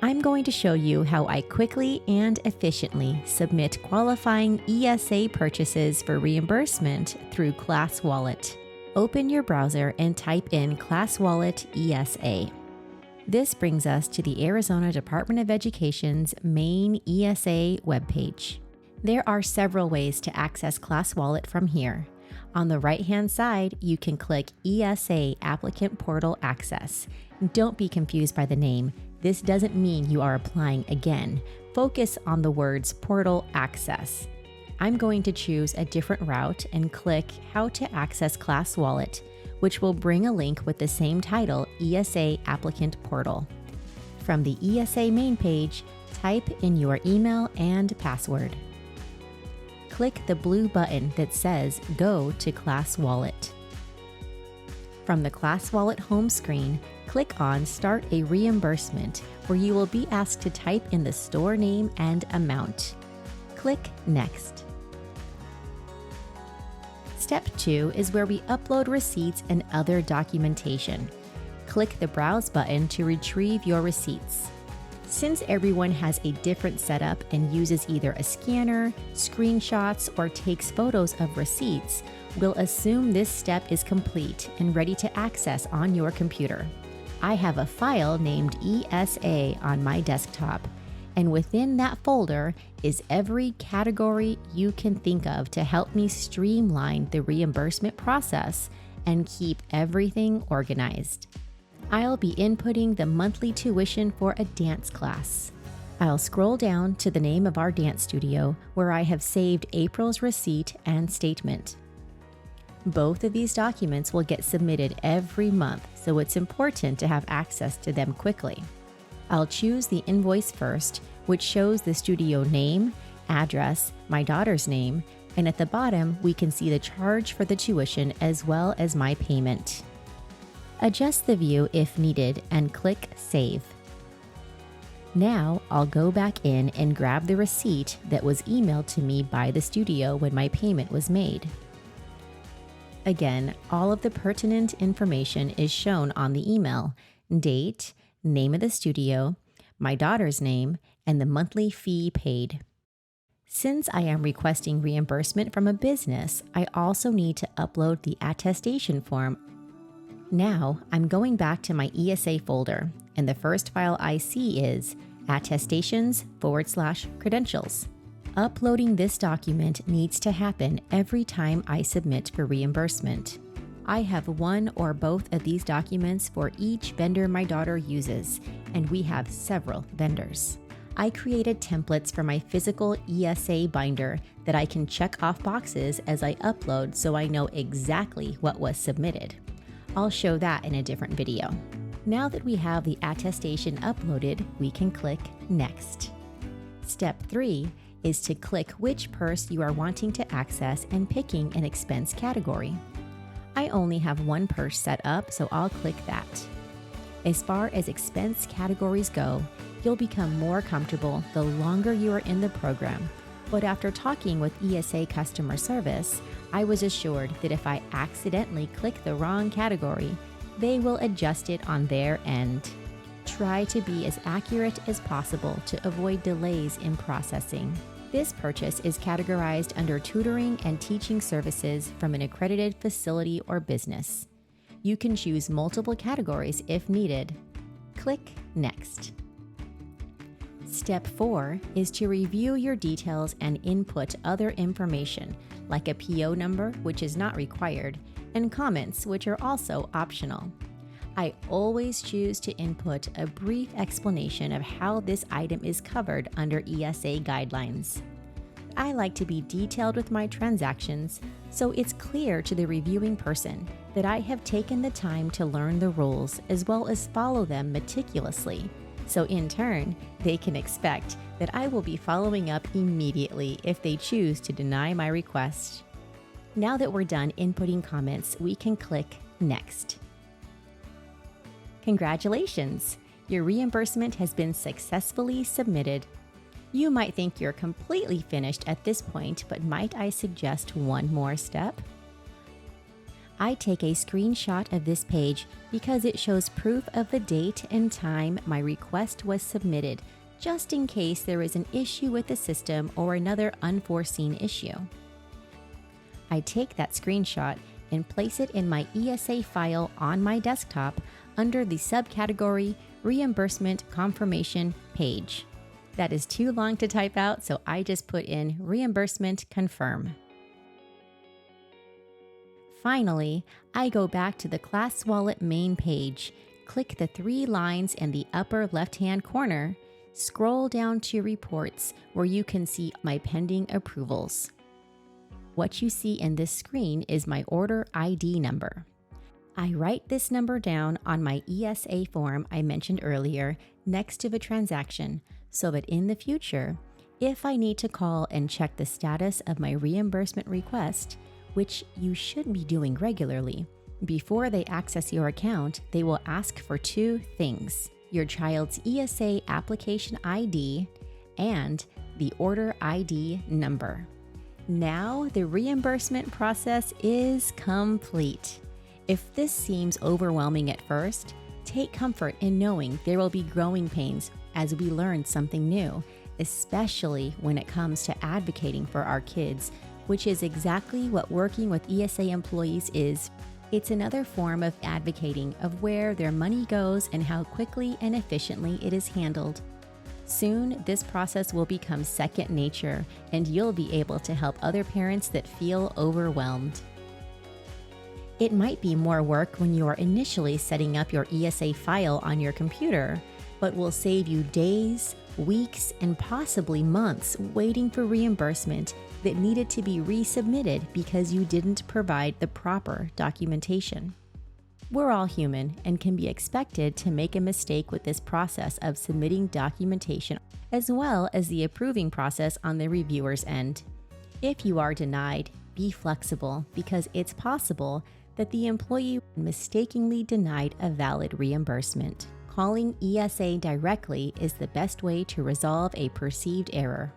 I'm going to show you how I quickly and efficiently submit qualifying ESA purchases for reimbursement through ClassWallet. Open your browser and type in ClassWallet ESA. This brings us to the Arizona Department of Education's main ESA webpage. There are several ways to access ClassWallet from here. On the right-hand side, you can click ESA Applicant Portal Access. Don't be confused by the name. This doesn't mean you are applying again. Focus on the words Portal Access. I'm going to choose a different route and click How to Access ClassWallet, which will bring a link with the same title, ESA Applicant Portal. From the ESA main page, type in your email and password. Click the blue button that says Go to ClassWallet. From the ClassWallet home screen, click on Start a Reimbursement, where you will be asked to type in the store name and amount. Click Next. Step 2 is where we upload receipts and other documentation. Click the Browse button to retrieve your receipts. Since everyone has a different setup and uses either a scanner, screenshots, or takes photos of receipts, we'll assume this step is complete and ready to access on your computer. I have a file named ESA on my desktop, and within that folder is every category you can think of to help me streamline the reimbursement process and keep everything organized. I'll be inputting the monthly tuition for a dance class. I'll scroll down to the name of our dance studio where I have saved April's receipt and statement. Both of these documents will get submitted every month, so it's important to have access to them quickly. I'll choose the invoice first, which shows the studio name, address, my daughter's name, and at the bottom we can see the charge for the tuition as well as my payment. Adjust the view if needed and click Save. Now I'll go back in and grab the receipt that was emailed to me by the studio when my payment was made. Again, all of the pertinent information is shown on the email: date, name of the studio, my daughter's name, and the monthly fee paid. Since I am requesting reimbursement from a business, I also need to upload the attestation form. Now, I'm going back to my ESA folder, and the first file I see is attestations/credentials. Uploading this document needs to happen every time I submit for reimbursement. I have one or both of these documents for each vendor my daughter uses, and we have several vendors. I created templates for my physical ESA binder that I can check off boxes as I upload so I know exactly what was submitted. I'll show that in a different video. Now that we have the attestation uploaded, we can click Next. Step 3 is to click which purse you are wanting to access and picking an expense category. I only have one purse set up, so I'll click that. As far as expense categories go, you'll become more comfortable the longer you are in the program. But after talking with ESA customer service, I was assured that if I accidentally click the wrong category, they will adjust it on their end. Try to be as accurate as possible to avoid delays in processing. This purchase is categorized under tutoring and teaching services from an accredited facility or business. You can choose multiple categories if needed. Click Next. Step 4 is to review your details and input other information, like a PO number, which is not required, and comments, which are also optional. I always choose to input a brief explanation of how this item is covered under ESA guidelines. I like to be detailed with my transactions, so it's clear to the reviewing person that I have taken the time to learn the rules as well as follow them meticulously. So in turn, they can expect that I will be following up immediately if they choose to deny my request. Now that we're done inputting comments, we can click Next. Congratulations! Your reimbursement has been successfully submitted. You might think you're completely finished at this point, but might I suggest one more step? I take a screenshot of this page because it shows proof of the date and time my request was submitted, just in case there is an issue with the system or another unforeseen issue. I take that screenshot and place it in my ESA file on my desktop under the subcategory Reimbursement Confirmation page. That is too long to type out, so I just put in Reimbursement Confirm. Finally, I go back to the ClassWallet main page, click the 3 lines in the upper left-hand corner, scroll down to Reports where you can see my pending approvals. What you see in this screen is my order ID number. I write this number down on my ESA form I mentioned earlier next to the transaction so that in the future, if I need to call and check the status of my reimbursement request, which you should be doing regularly, before they access your account, they will ask for 2 things: your child's ESA application ID and the order ID number. Now the reimbursement process is complete. If this seems overwhelming at first, take comfort in knowing there will be growing pains as we learn something new, especially when it comes to advocating for our kids, which is exactly what working with ESA employees is. It's another form of advocating of where their money goes and how quickly and efficiently it is handled. Soon, this process will become second nature, and you'll be able to help other parents that feel overwhelmed. It might be more work when you are initially setting up your ESA file on your computer, but will save you days, weeks, and possibly months waiting for reimbursement that needed to be resubmitted because you didn't provide the proper documentation. We're all human and can be expected to make a mistake with this process of submitting documentation, as well as the approving process on the reviewer's end. If you are denied, be flexible because it's possible that the employee mistakenly denied a valid reimbursement. Calling ESA directly is the best way to resolve a perceived error.